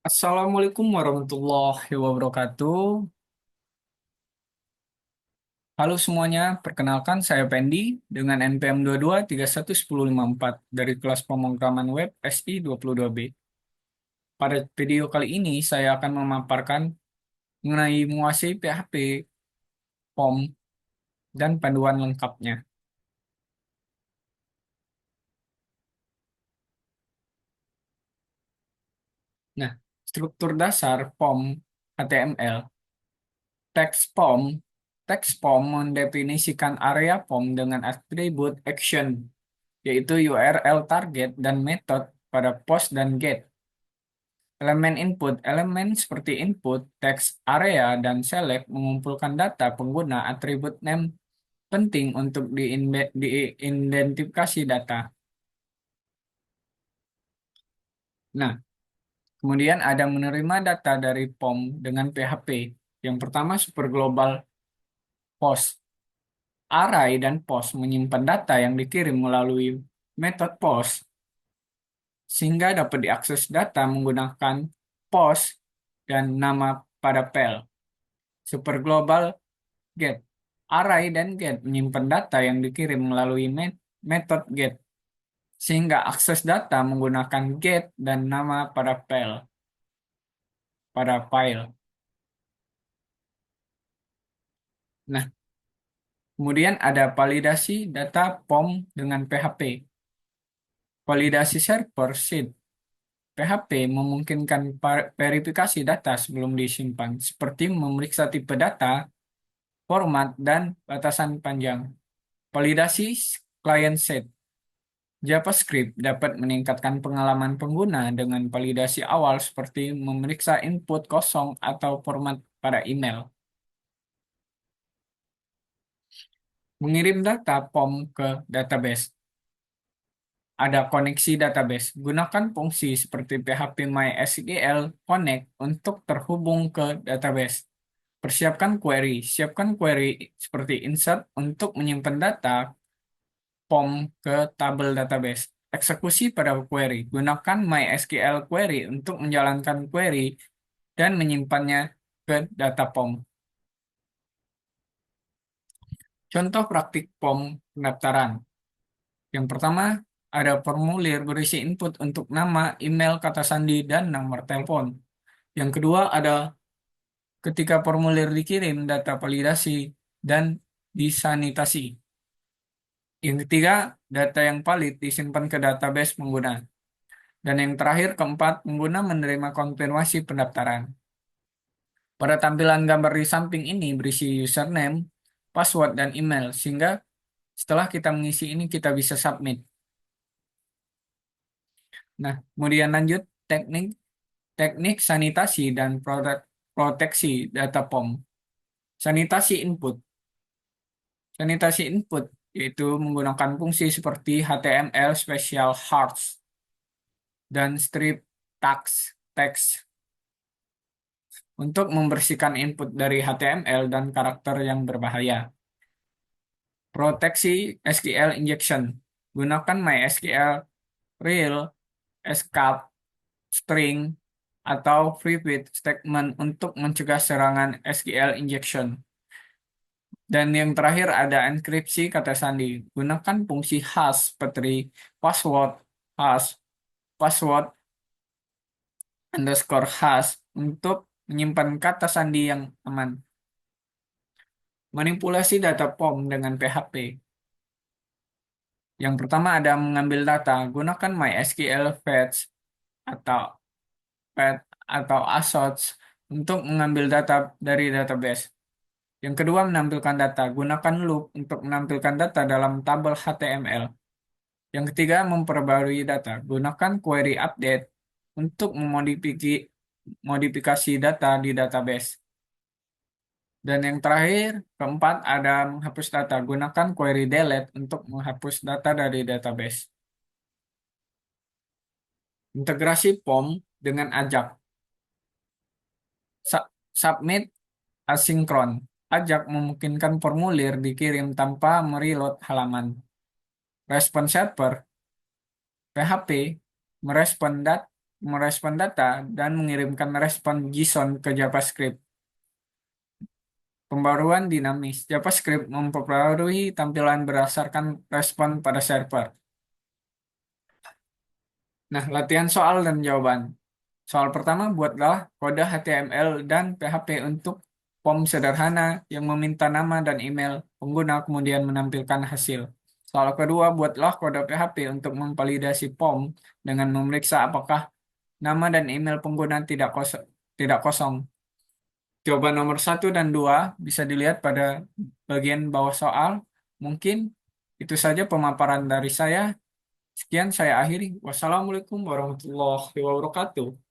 Assalamualaikum warahmatullahi wabarakatuh. Halo semuanya, perkenalkan saya Pendi dengan NPM 22311054 dari kelas pemrograman web SI 22B. Pada video kali ini saya akan memaparkan mengenai menguasai PHP, POM, dan panduan lengkapnya. Nah, struktur dasar POM HTML. Teks POM Teks POM mendefinisikan area POM dengan atribut action, yaitu URL target dan metode pada post dan get. Elemen input, elemen seperti input, text, area, dan select mengumpulkan data pengguna atribut name penting untuk diidentifikasi data. Nah, kemudian ada menerima data dari POM dengan PHP. Yang pertama, super global post. Array dan post menyimpan data yang dikirim melalui metode post sehingga dapat diakses data menggunakan post dan nama pada pel. Super global get. Array dan get menyimpan data yang dikirim melalui metode get sehingga akses data menggunakan get dan nama pada pel pada file. Nah, kemudian ada validasi data POM dengan PHP. Validasi server sheet PHP memungkinkan verifikasi data sebelum disimpan, seperti memeriksa tipe data, format, dan batasan panjang. Validasi client side. JavaScript dapat meningkatkan pengalaman pengguna dengan validasi awal seperti memeriksa input kosong atau format pada email. Mengirim data POM ke database. Ada koneksi database. Gunakan fungsi seperti PHP MySQL Connect untuk terhubung ke database. Persiapkan query. Siapkan query seperti insert untuk menyimpan data POM ke tabel database. Eksekusi pada query. Gunakan MySQL query untuk menjalankan query dan menyimpannya ke data POM. Contoh praktik POM pendaftaran. Yang pertama, ada formulir berisi input untuk nama, email, kata sandi, dan nomor telepon. Yang kedua, ada ketika formulir dikirim, data validasi dan disanitasi. Yang ketiga, data yang valid disimpan ke database pengguna. Dan yang terakhir, keempat, pengguna menerima konfirmasi pendaftaran. Pada tampilan gambar di samping ini berisi username, password, dan email, sehingga setelah kita mengisi ini, kita bisa submit. Nah, kemudian lanjut teknik teknik sanitasi dan proteksi data POM. Sanitasi input. Sanitasi input yaitu menggunakan fungsi seperti HTML special hearts dan strip text untuk membersihkan input dari HTML dan karakter yang berbahaya. Proteksi SQL injection. Gunakan MySQL, real, escape, string, atau private statement untuk mencegah serangan SQL injection. Dan yang terakhir ada enkripsi kata sandi. Gunakan fungsi hash seperti password hash, password underscore hash untuk menyimpan kata sandi yang aman. Manipulasi data POM dengan PHP. Yang pertama ada mengambil data. Gunakan MySQL fetch atau fetch atau assoc untuk mengambil data dari database. Yang kedua, menampilkan data. Gunakan loop untuk menampilkan data dalam tabel HTML. Yang ketiga, memperbarui data. Gunakan query update untuk memodifikasi data di database. Dan yang terakhir, keempat, ada menghapus data. Gunakan query delete untuk menghapus data dari database. Integrasi POM dengan AJAX. Submit asinkron. AJAX memungkinkan formulir dikirim tanpa mereload halaman. Response server PHP merespon merespon data dan mengirimkan respon JSON ke JavaScript. Pembaruan dinamis. JavaScript memperbarui tampilan berdasarkan respon pada server. Nah, latihan soal dan jawaban. Soal pertama, buatlah kode HTML dan PHP untuk form sederhana yang meminta nama dan email pengguna kemudian menampilkan hasil. Soal kedua, buatlah kode PHP untuk memvalidasi form dengan memeriksa apakah nama dan email pengguna tidak kosong. Jawaban nomor satu dan dua bisa dilihat pada bagian bawah soal. Mungkin itu saja pemaparan dari saya. Sekian saya akhiri. Wassalamualaikum warahmatullahi wabarakatuh.